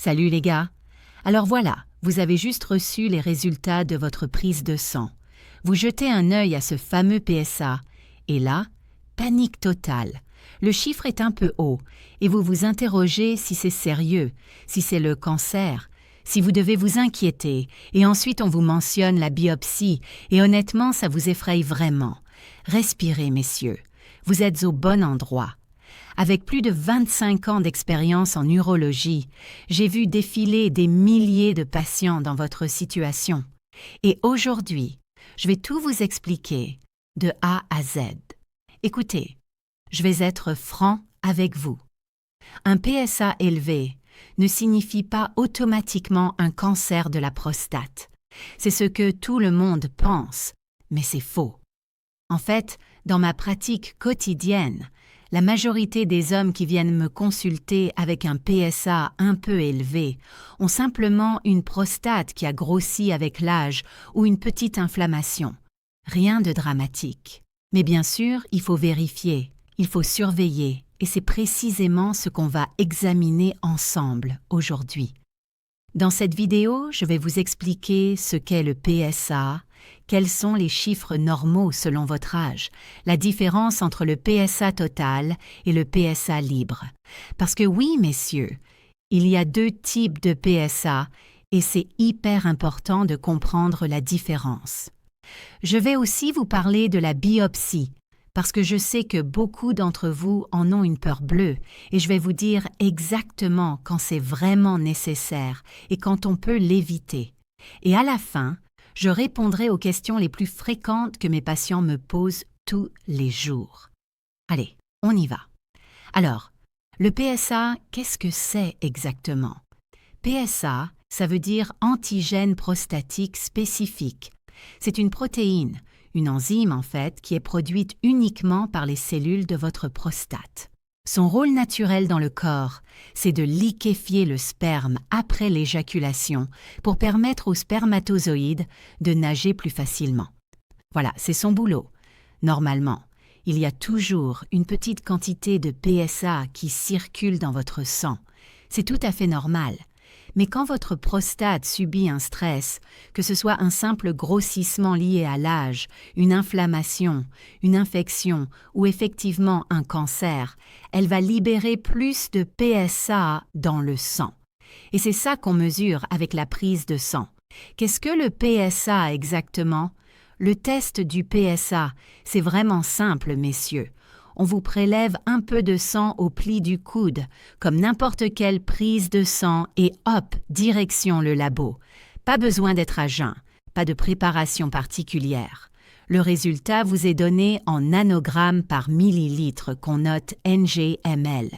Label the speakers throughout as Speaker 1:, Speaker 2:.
Speaker 1: Salut les gars. Alors voilà, vous avez juste reçu les résultats de votre prise de sang. Vous jetez un œil à ce fameux PSA, et là, panique totale. Le chiffre est un peu haut, et vous vous interrogez si c'est sérieux, si c'est le cancer, si vous devez vous inquiéter, et ensuite on vous mentionne la biopsie, et honnêtement ça vous effraie vraiment. Respirez, messieurs, vous êtes au bon endroit. Avec plus de 25 ans d'expérience en urologie, j'ai vu défiler des milliers de patients dans votre situation. Et aujourd'hui, je vais tout vous expliquer de A à Z. Écoutez, je vais être franc avec vous. Un PSA élevé ne signifie pas automatiquement un cancer de la prostate. C'est ce que tout le monde pense, mais c'est faux. En fait, dans ma pratique quotidienne, la majorité des hommes qui viennent me consulter avec un PSA un peu élevé ont simplement une prostate qui a grossi avec l'âge ou une petite inflammation. Rien de dramatique. Mais bien sûr, il faut vérifier, il faut surveiller, et c'est précisément ce qu'on va examiner ensemble aujourd'hui. Dans cette vidéo, je vais vous expliquer ce qu'est le PSA, quels sont les chiffres normaux selon votre âge, la différence entre le PSA total et le PSA libre. Parce que oui, messieurs, il y a deux types de PSA et c'est hyper important de comprendre la différence. Je vais aussi vous parler de la biopsie, parce que je sais que beaucoup d'entre vous en ont une peur bleue et je vais vous dire exactement quand c'est vraiment nécessaire et quand on peut l'éviter. Et à la fin, je répondrai aux questions les plus fréquentes que mes patients me posent tous les jours. Allez, on y va. Alors, le PSA, qu'est-ce que c'est exactement? PSA, ça veut dire antigène prostatique spécifique. C'est une protéine, une enzyme en fait, qui est produite uniquement par les cellules de votre prostate. Son rôle naturel dans le corps, c'est de liquéfier le sperme après l'éjaculation pour permettre aux spermatozoïdes de nager plus facilement. Voilà, c'est son boulot. Normalement, il y a toujours une petite quantité de PSA qui circule dans votre sang. C'est tout à fait normal. Mais quand votre prostate subit un stress, que ce soit un simple grossissement lié à l'âge, une inflammation, une infection ou effectivement un cancer, elle va libérer plus de PSA dans le sang. Et c'est ça qu'on mesure avec la prise de sang. Qu'est-ce que le PSA exactement? Le test du PSA, c'est vraiment simple, messieurs. On vous prélève un peu de sang au pli du coude, comme n'importe quelle prise de sang, et hop, direction le labo. Pas besoin d'être à jeun, pas de préparation particulière. Le résultat vous est donné en nanogrammes par millilitre qu'on note NG/ml.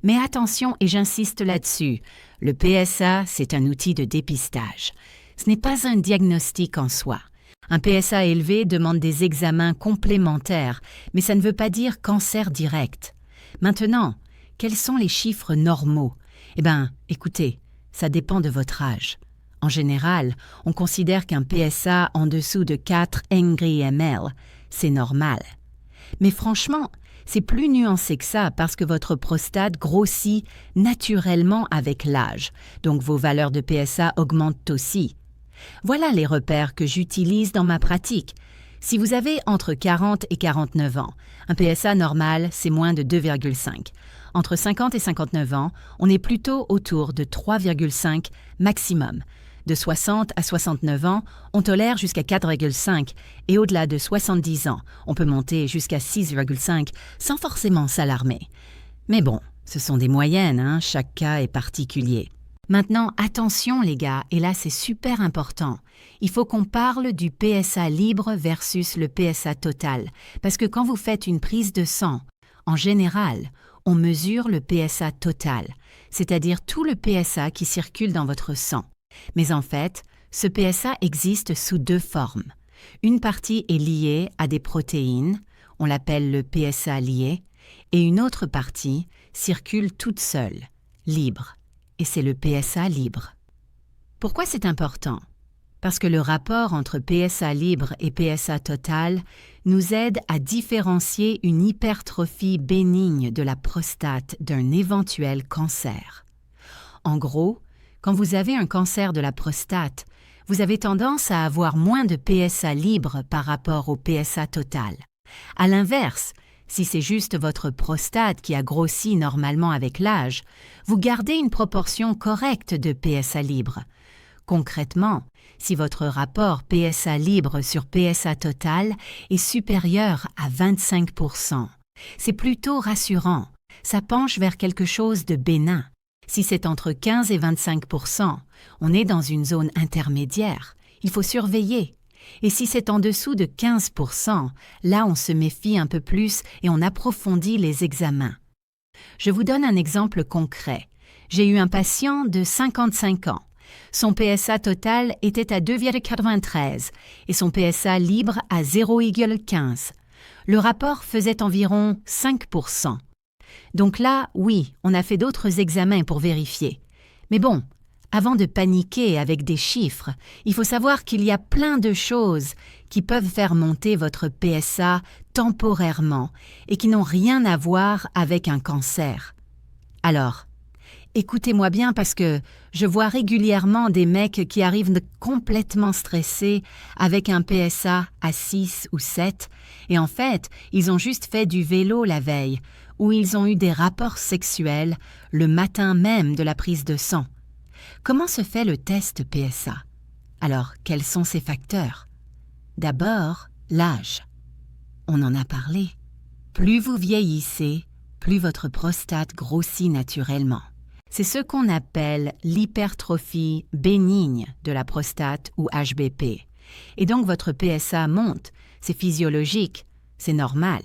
Speaker 1: Mais attention, et j'insiste là-dessus, le PSA, c'est un outil de dépistage. Ce n'est pas un diagnostic en soi. Un PSA élevé demande des examens complémentaires, mais ça ne veut pas dire cancer direct. Maintenant, quels sont les chiffres normaux? Eh bien, écoutez, ça dépend de votre âge. En général, on considère qu'un PSA en dessous de 4 Ng/ml, c'est normal. Mais franchement, c'est plus nuancé que ça parce que votre prostate grossit naturellement avec l'âge, donc vos valeurs de PSA augmentent aussi. Voilà les repères que j'utilise dans ma pratique. Si vous avez entre 40 et 49 ans, un PSA normal, c'est moins de 2,5. Entre 50 et 59 ans, on est plutôt autour de 3,5 maximum. De 60 à 69 ans, on tolère jusqu'à 4,5 et au-delà de 70 ans, on peut monter jusqu'à 6,5 sans forcément s'alarmer. Mais bon, ce sont des moyennes, chaque cas est particulier. Maintenant, attention les gars, et là c'est super important. Il faut qu'on parle du PSA libre versus le PSA total, parce que quand vous faites une prise de sang, en général, on mesure le PSA total, c'est-à-dire tout le PSA qui circule dans votre sang. Mais en fait, ce PSA existe sous deux formes. Une partie est liée à des protéines, on l'appelle le PSA lié, et une autre partie circule toute seule, libre. Et c'est le PSA libre. Pourquoi c'est important? Parce que le rapport entre PSA libre et PSA total nous aide à différencier une hypertrophie bénigne de la prostate d'un éventuel cancer. En gros, Quand vous avez un cancer de la prostate, vous avez tendance à avoir moins de PSA libre par rapport au PSA total. À l'inverse, si c'est juste votre prostate qui a grossi normalement avec l'âge, vous gardez une proportion correcte de PSA libre. Concrètement, si votre rapport PSA libre sur PSA total est supérieur à 25%, c'est plutôt rassurant, ça penche vers quelque chose de bénin. Si c'est entre 15 et 25%, on est dans une zone intermédiaire, il faut surveiller. Et si c'est en dessous de 15%, là on se méfie un peu plus et on approfondit les examens. Je vous donne un exemple concret. J'ai eu un patient de 55 ans. Son PSA total était à 2,93 et son PSA libre à 0,15. Le rapport faisait environ 5%. Donc là, oui, on a fait d'autres examens pour vérifier. Mais bon, avant de paniquer avec des chiffres, il faut savoir qu'il y a plein de choses qui peuvent faire monter votre PSA temporairement et qui n'ont rien à voir avec un cancer. Alors, écoutez-moi bien parce que je vois régulièrement des mecs qui arrivent complètement stressés avec un PSA à 6 ou 7 et en fait, ils ont juste fait du vélo la veille ou ils ont eu des rapports sexuels le matin même de la prise de sang. Comment se fait le test PSA? Alors, quels sont ces facteurs? D'abord, l'âge. On en a parlé. Plus vous vieillissez, plus votre prostate grossit naturellement. C'est ce qu'on appelle l'hypertrophie bénigne de la prostate ou HBP. Et donc votre PSA monte, c'est physiologique, c'est normal.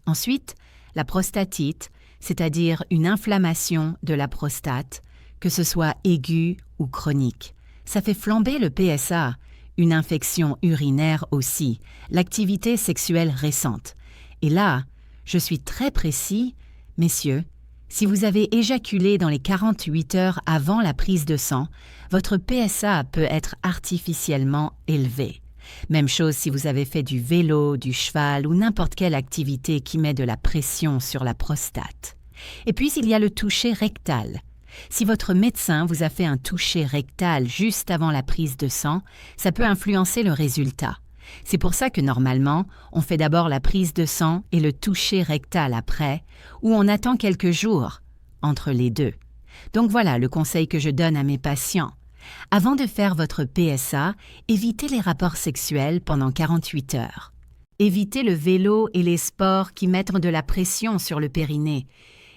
Speaker 1: Ensuite, la prostatite, c'est-à-dire une inflammation de la prostate, que ce soit aiguë ou chronique. Ça fait flamber le PSA, une infection urinaire aussi, l'activité sexuelle récente. Et là, je suis très précis, messieurs, si vous avez éjaculé dans les 48 heures avant la prise de sang, votre PSA peut être artificiellement élevé. Même chose si vous avez fait du vélo, du cheval ou n'importe quelle activité qui met de la pression sur la prostate. Et puis il y a le toucher rectal. Si votre médecin vous a fait un toucher rectal juste avant la prise de sang, ça peut influencer le résultat. C'est pour ça que normalement, on fait d'abord la prise de sang et le toucher rectal après, ou on attend quelques jours entre les deux. Donc voilà le conseil que je donne à mes patients. Avant de faire votre PSA, évitez les rapports sexuels pendant 48 heures. Évitez le vélo et les sports qui mettent de la pression sur le périnée.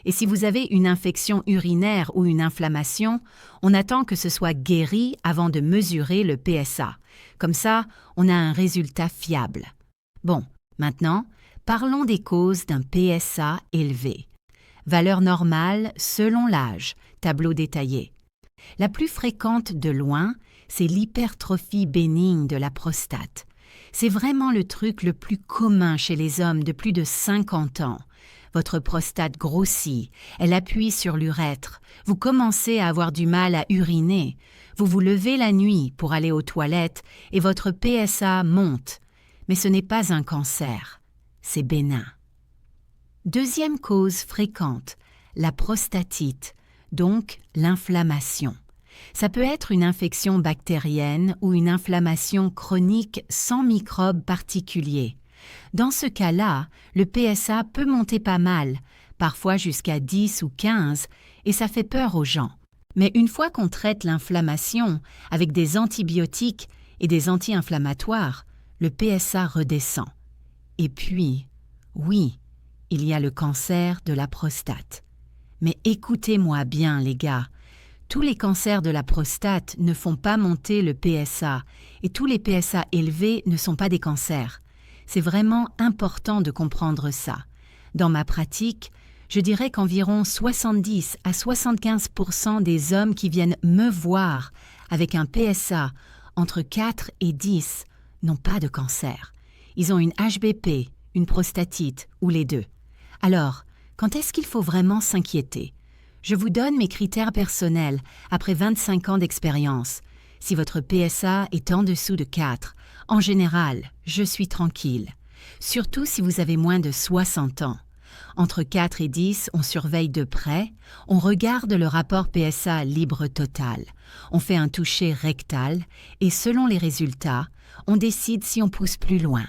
Speaker 1: Et si vous avez une infection urinaire ou une inflammation, on attend que ce soit guéri avant de mesurer le PSA. Comme ça, on a un résultat fiable. Bon, maintenant, parlons des causes d'un PSA élevé. Valeur normale selon l'âge, tableau détaillé. La plus fréquente de loin, c'est l'hypertrophie bénigne de la prostate. C'est vraiment le truc le plus commun chez les hommes de plus de 50 ans. Votre prostate grossit, elle appuie sur l'urètre, vous commencez à avoir du mal à uriner, vous vous levez la nuit pour aller aux toilettes et votre PSA monte. Mais ce n'est pas un cancer, c'est bénin. Deuxième cause fréquente, la prostatite, donc l'inflammation. Ça peut être une infection bactérienne ou une inflammation chronique sans microbes particuliers. Dans ce cas-là, le PSA peut monter pas mal, parfois jusqu'à 10 ou 15, et ça fait peur aux gens. Mais une fois qu'on traite l'inflammation avec des antibiotiques et des anti-inflammatoires, le PSA redescend. Et puis, oui, il y a le cancer de la prostate. Mais écoutez-moi bien, les gars, tous les cancers de la prostate ne font pas monter le PSA, et tous les PSA élevés ne sont pas des cancers. C'est vraiment important de comprendre ça. Dans ma pratique, je dirais qu'environ 70 à 75% des hommes qui viennent me voir avec un PSA entre 4 et 10 n'ont pas de cancer. Ils ont une HBP, une prostatite ou les deux. Alors, quand est-ce qu'il faut vraiment s'inquiéter? Je vous donne mes critères personnels après 25 ans d'expérience. Si votre PSA est en dessous de 4, en général, je suis tranquille. Surtout si vous avez moins de 60 ans. Entre 4 et 10, on surveille de près, on regarde le rapport PSA libre total, on fait un toucher rectal et selon les résultats, on décide si on pousse plus loin.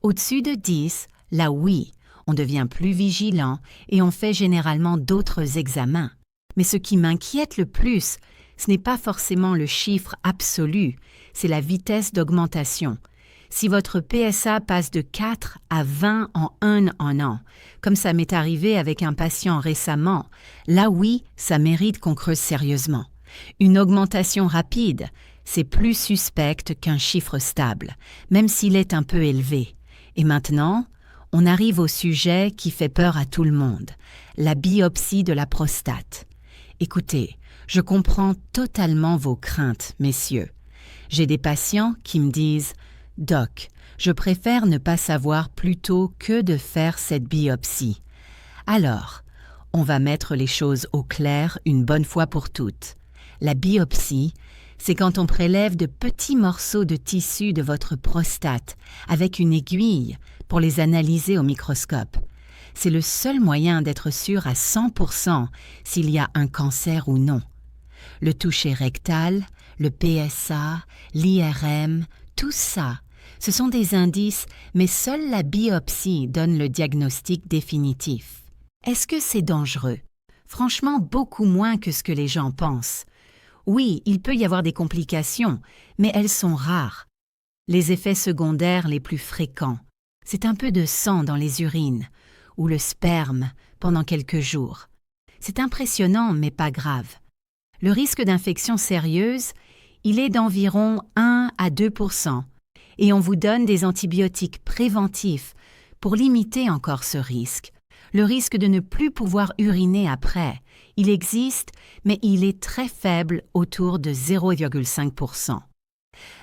Speaker 1: Au-dessus de 10, là oui, on devient plus vigilant et on fait généralement d'autres examens. Mais ce qui m'inquiète le plus, ce n'est pas forcément le chiffre absolu, c'est la vitesse d'augmentation. Si votre PSA passe de 4 à 20 en un an, comme ça m'est arrivé avec un patient récemment, là oui, ça mérite qu'on creuse sérieusement. Une augmentation rapide, c'est plus suspect qu'un chiffre stable, même s'il est un peu élevé. Et maintenant, on arrive au sujet qui fait peur à tout le monde, la biopsie de la prostate. Écoutez, je comprends totalement vos craintes, messieurs. J'ai des patients qui me disent « Doc, je préfère ne pas savoir plutôt que de faire cette biopsie. » Alors, on va mettre les choses au clair une bonne fois pour toutes. La biopsie, c'est quand on prélève de petits morceaux de tissu de votre prostate avec une aiguille pour les analyser au microscope. C'est le seul moyen d'être sûr à 100% s'il y a un cancer ou non. Le toucher rectal, le PSA, l'IRM, tout ça, ce sont des indices, mais seule la biopsie donne le diagnostic définitif. Est-ce que c'est dangereux? Franchement, beaucoup moins que ce que les gens pensent. Oui, il peut y avoir des complications, mais elles sont rares. Les effets secondaires les plus fréquents, c'est un peu de sang dans les urines, ou le sperme pendant quelques jours. C'est impressionnant, mais pas grave. Le risque d'infection sérieuse, il est d'environ 1 à 2%, et on vous donne des antibiotiques préventifs pour limiter encore ce risque. Le risque de ne plus pouvoir uriner après, il existe, mais il est très faible, autour de 0,5%.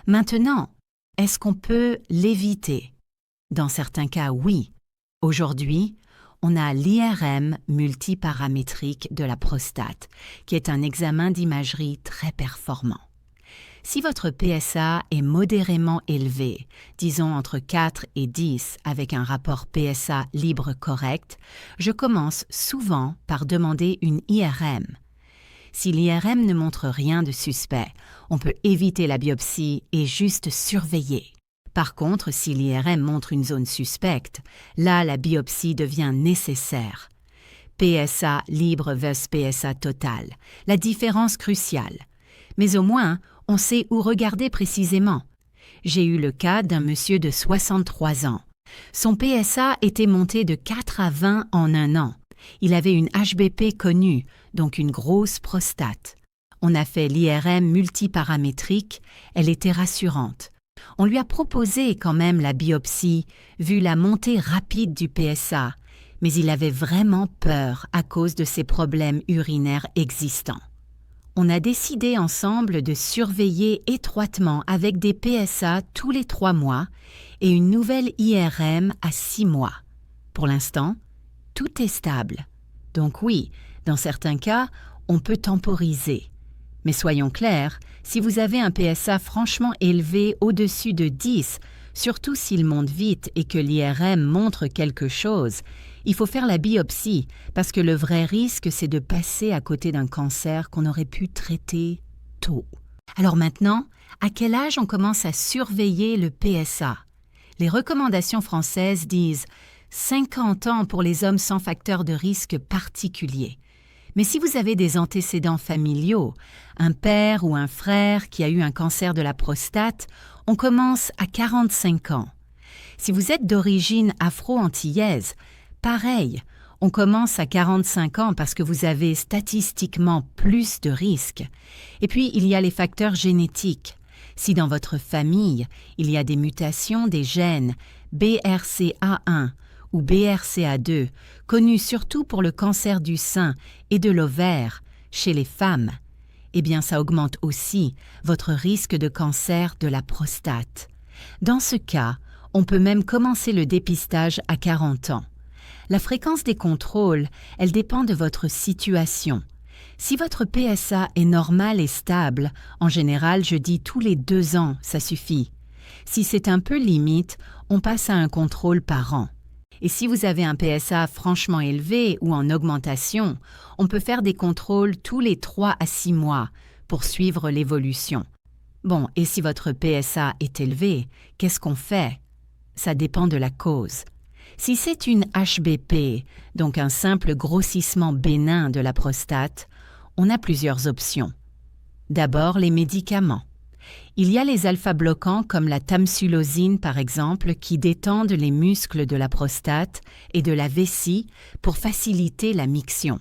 Speaker 1: Maintenant, est-ce qu'on peut l'éviter? Dans certains cas, oui. Aujourd'hui, on a l'IRM multiparamétrique de la prostate, qui est un examen d'imagerie très performant. Si votre PSA est modérément élevé, disons entre 4 et 10 avec un rapport PSA libre correct, je commence souvent par demander une IRM. Si l'IRM ne montre rien de suspect, on peut éviter la biopsie et juste surveiller. Par contre, si l'IRM montre une zone suspecte, là la biopsie devient nécessaire. PSA libre versus PSA total, la différence cruciale. Mais au moins, on sait où regarder précisément. J'ai eu le cas d'un monsieur de 63 ans. Son PSA était monté de 4 à 20 en un an. Il avait une HBP connue, donc une grosse prostate. On a fait l'IRM multiparamétrique, elle était rassurante. On lui a proposé quand même la biopsie, vu la montée rapide du PSA, mais il avait vraiment peur à cause de ses problèmes urinaires existants. On a décidé ensemble de surveiller étroitement avec des PSA tous les 3 mois et une nouvelle IRM à 6 mois. Pour l'instant, tout est stable. Donc oui, dans certains cas, on peut temporiser. Mais soyons clairs, si vous avez un PSA franchement élevé au-dessus de 10, surtout s'il monte vite et que l'IRM montre quelque chose, il faut faire la biopsie parce que le vrai risque, c'est de passer à côté d'un cancer qu'on aurait pu traiter tôt. Alors maintenant, à quel âge on commence à surveiller le PSA? Les recommandations françaises disent 50 ans pour les hommes sans facteur de risque particulier. Mais si vous avez des antécédents familiaux, un père ou un frère qui a eu un cancer de la prostate, on commence à 45 ans. Si vous êtes d'origine afro-antillaise, pareil, on commence à 45 ans parce que vous avez statistiquement plus de risques. Et puis, il y a les facteurs génétiques. Si dans votre famille, il y a des mutations des gènes BRCA1 ou BRCA2, connus surtout pour le cancer du sein et de l'ovaire chez les femmes, eh bien ça augmente aussi votre risque de cancer de la prostate. Dans ce cas, on peut même commencer le dépistage à 40 ans. La fréquence des contrôles, elle dépend de votre situation. Si votre PSA est normal et stable, en général, je dis tous les 2 ans, ça suffit. Si c'est un peu limite, on passe à un contrôle par an. Et si vous avez un PSA franchement élevé ou en augmentation, on peut faire des contrôles tous les 3 à 6 mois pour suivre l'évolution. Bon, et si votre PSA est élevé, qu'est-ce qu'on fait? Ça dépend de la cause. Si c'est une HBP, donc un simple grossissement bénin de la prostate, on a plusieurs options. D'abord, les médicaments. Il y a les alpha-bloquants comme la tamsulosine par exemple qui détendent les muscles de la prostate et de la vessie pour faciliter la miction.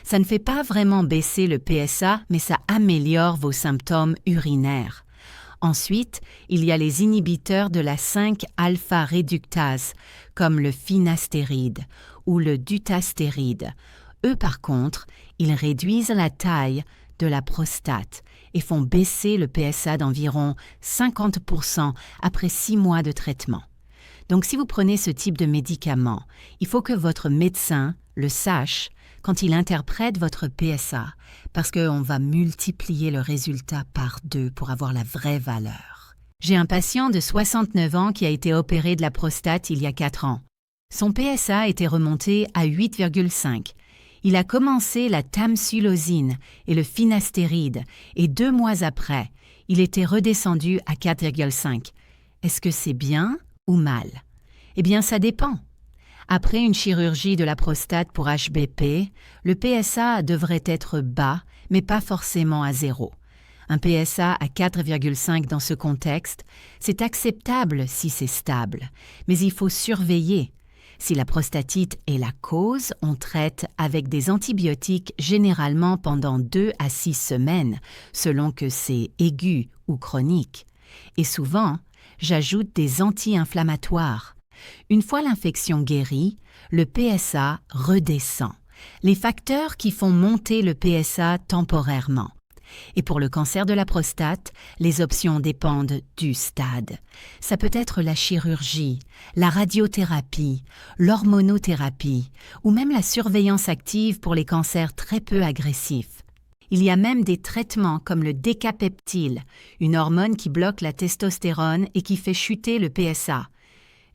Speaker 1: Ça ne fait pas vraiment baisser le PSA, mais ça améliore vos symptômes urinaires. Ensuite, il y a les inhibiteurs de la 5-alpha-réductase, comme le finastéride ou le dutastéride. Eux, par contre, ils réduisent la taille de la prostate et font baisser le PSA d'environ 50% après 6 mois de traitement. Donc, si vous prenez ce type de médicament, il faut que votre médecin le sache quand il interprète votre PSA, parce qu'on va multiplier le résultat par 2 pour avoir la vraie valeur. J'ai un patient de 69 ans qui a été opéré de la prostate il y a 4 ans. Son PSA était remonté à 8,5. Il a commencé la tamsulosine et le finastéride, et 2 mois après, il était redescendu à 4,5. Est-ce que c'est bien ou mal? Eh bien, ça dépend. Après une chirurgie de la prostate pour HBP, le PSA devrait être bas, mais pas forcément à 0. Un PSA à 4,5 dans ce contexte, c'est acceptable si c'est stable, mais il faut surveiller. Si la prostatite est la cause, on traite avec des antibiotiques généralement pendant 2 à 6 semaines, selon que c'est aigu ou chronique. Et souvent, j'ajoute des anti-inflammatoires. Une fois l'infection guérie, le PSA redescend. Les facteurs qui font monter le PSA temporairement. Et pour le cancer de la prostate, les options dépendent du stade. Ça peut être la chirurgie, la radiothérapie, l'hormonothérapie ou même la surveillance active pour les cancers très peu agressifs. Il y a même des traitements comme le décapeptyle, une hormone qui bloque la testostérone et qui fait chuter le PSA.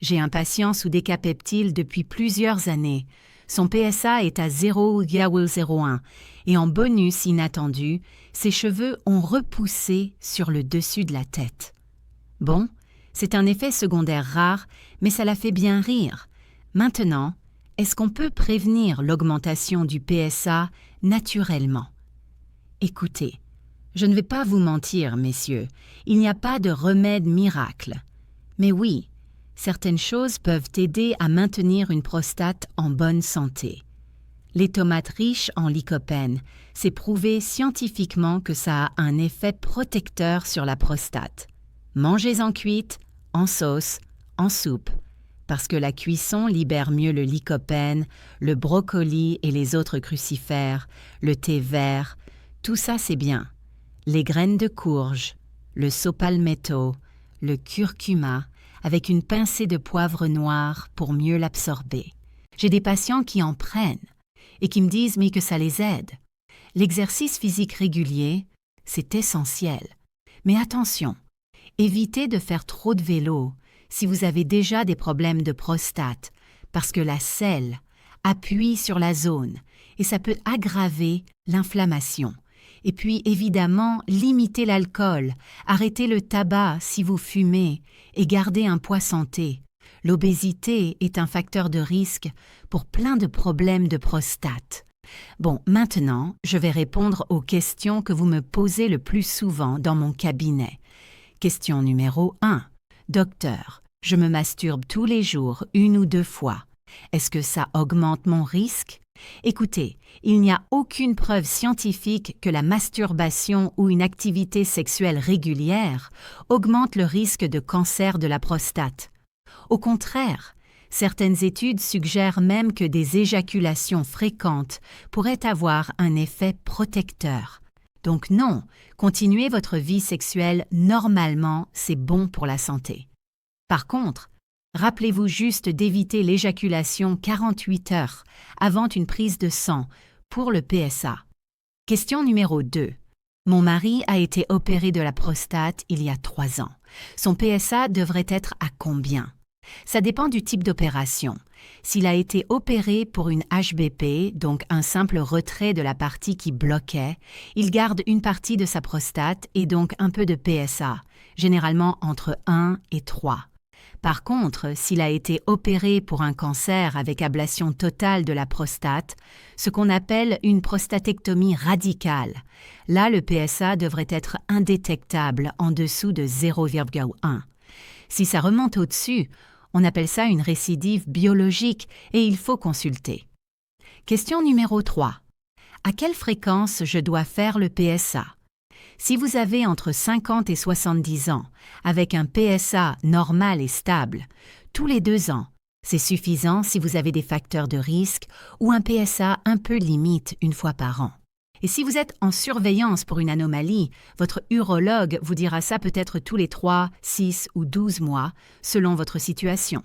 Speaker 1: J'ai un patient sous décapeptyle depuis plusieurs années. Son PSA est à 0,01 et en bonus inattendu, ses cheveux ont repoussé sur le dessus de la tête. Bon, c'est un effet secondaire rare, mais ça la fait bien rire. Maintenant, est-ce qu'on peut prévenir l'augmentation du PSA naturellement? Écoutez, je ne vais pas vous mentir, messieurs, il n'y a pas de remède miracle. Mais oui, certaines choses peuvent aider à maintenir une prostate en bonne santé. Les tomates riches en lycopène, c'est prouvé scientifiquement que ça a un effet protecteur sur la prostate. Mangez-en cuite, en sauce, en soupe, parce que la cuisson libère mieux le lycopène, le brocoli et les autres crucifères, le thé vert, tout ça c'est bien. Les graines de courge, le saupalmetto, le curcuma, avec une pincée de poivre noir pour mieux l'absorber. J'ai des patients qui en prennent et qui me disent mais que ça les aide. L'exercice physique régulier, c'est essentiel. Mais attention, évitez de faire trop de vélo si vous avez déjà des problèmes de prostate, parce que la selle appuie sur la zone et ça peut aggraver l'inflammation. Et puis évidemment, limitez l'alcool, arrêtez le tabac si vous fumez et gardez un poids santé. L'obésité est un facteur de risque pour plein de problèmes de prostate. Bon, maintenant, je vais répondre aux questions que vous me posez le plus souvent dans mon cabinet. Question numéro 1. Docteur, je me masturbe tous les jours, 1 ou 2 fois. Est-ce que ça augmente mon risque? Écoutez, il n'y a aucune preuve scientifique que la masturbation ou une activité sexuelle régulière augmente le risque de cancer de la prostate. Au contraire, certaines études suggèrent même que des éjaculations fréquentes pourraient avoir un effet protecteur. Donc non, continuez votre vie sexuelle normalement, c'est bon pour la santé. Par contre, rappelez-vous juste d'éviter l'éjaculation 48 heures avant une prise de sang pour le PSA. Question numéro 2. Mon mari a été opéré de la prostate il y a 3 ans. Son PSA devrait être à combien? Ça dépend du type d'opération. S'il a été opéré pour une HBP, donc un simple retrait de la partie qui bloquait, il garde une partie de sa prostate et donc un peu de PSA, généralement entre 1 et 3. Par contre, s'il a été opéré pour un cancer avec ablation totale de la prostate, ce qu'on appelle une prostatectomie radicale, là le PSA devrait être indétectable en dessous de 0,1. Si ça remonte au-dessus, on appelle ça une récidive biologique et il faut consulter. Question numéro 3. À quelle fréquence je dois faire le PSA? Si vous avez entre 50 et 70 ans, avec un PSA normal et stable, tous les 2 ans, c'est suffisant si vous avez des facteurs de risque ou un PSA un peu limite une fois par an. Et si vous êtes en surveillance pour une anomalie, votre urologue vous dira ça peut-être tous les 3, 6 ou 12 mois, selon votre situation.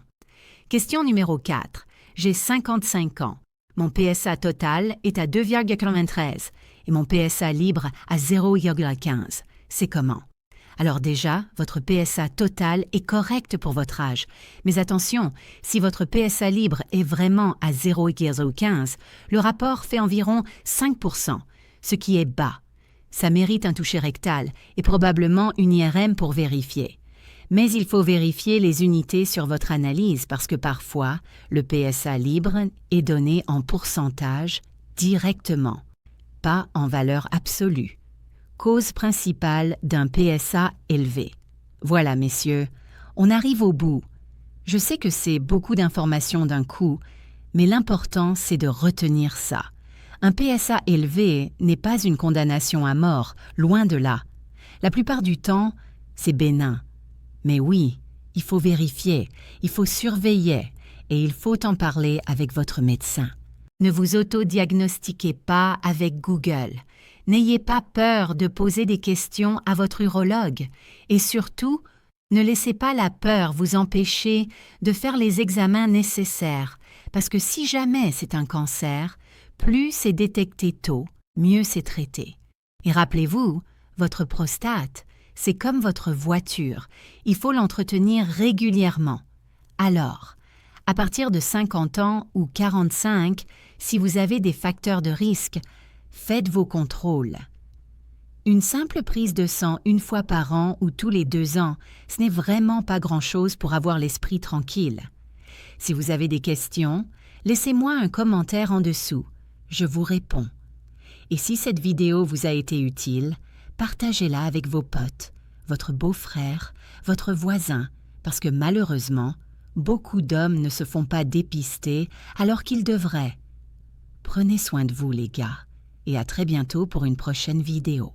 Speaker 1: Question numéro 4. J'ai 55 ans. Mon PSA total est à 2,93 et mon PSA libre à 0,15. C'est comment? Alors déjà, votre PSA total est correct pour votre âge. Mais attention, si votre PSA libre est vraiment à 0,15, le rapport fait environ 5%, ce qui est bas. Ça mérite un toucher rectal et probablement une IRM pour vérifier. Mais il faut vérifier les unités sur votre analyse parce que parfois, le PSA libre est donné en pourcentage directement, pas en valeur absolue. Cause principale d'un PSA élevé. Voilà, messieurs, on arrive au bout. Je sais que c'est beaucoup d'informations d'un coup, mais l'important, c'est de retenir ça. Un PSA élevé n'est pas une condamnation à mort, loin de là. La plupart du temps, c'est bénin. Mais oui, il faut vérifier, il faut surveiller et il faut en parler avec votre médecin. Ne vous autodiagnostiquez pas avec Google. N'ayez pas peur de poser des questions à votre urologue. Et surtout, ne laissez pas la peur vous empêcher de faire les examens nécessaires, parce que si jamais c'est un cancer, plus c'est détecté tôt, mieux c'est traité. Et rappelez-vous, votre prostate, c'est comme votre voiture, il faut l'entretenir régulièrement. Alors, à partir de 50 ans ou 45, si vous avez des facteurs de risque, faites vos contrôles. Une simple prise de sang une fois par an ou tous les 2 ans, ce n'est vraiment pas grand-chose pour avoir l'esprit tranquille. Si vous avez des questions, laissez-moi un commentaire en dessous. Je vous réponds. Et si cette vidéo vous a été utile, partagez-la avec vos potes, votre beau-frère, votre voisin, parce que malheureusement, beaucoup d'hommes ne se font pas dépister alors qu'ils devraient. Prenez soin de vous, les gars, et à très bientôt pour une prochaine vidéo.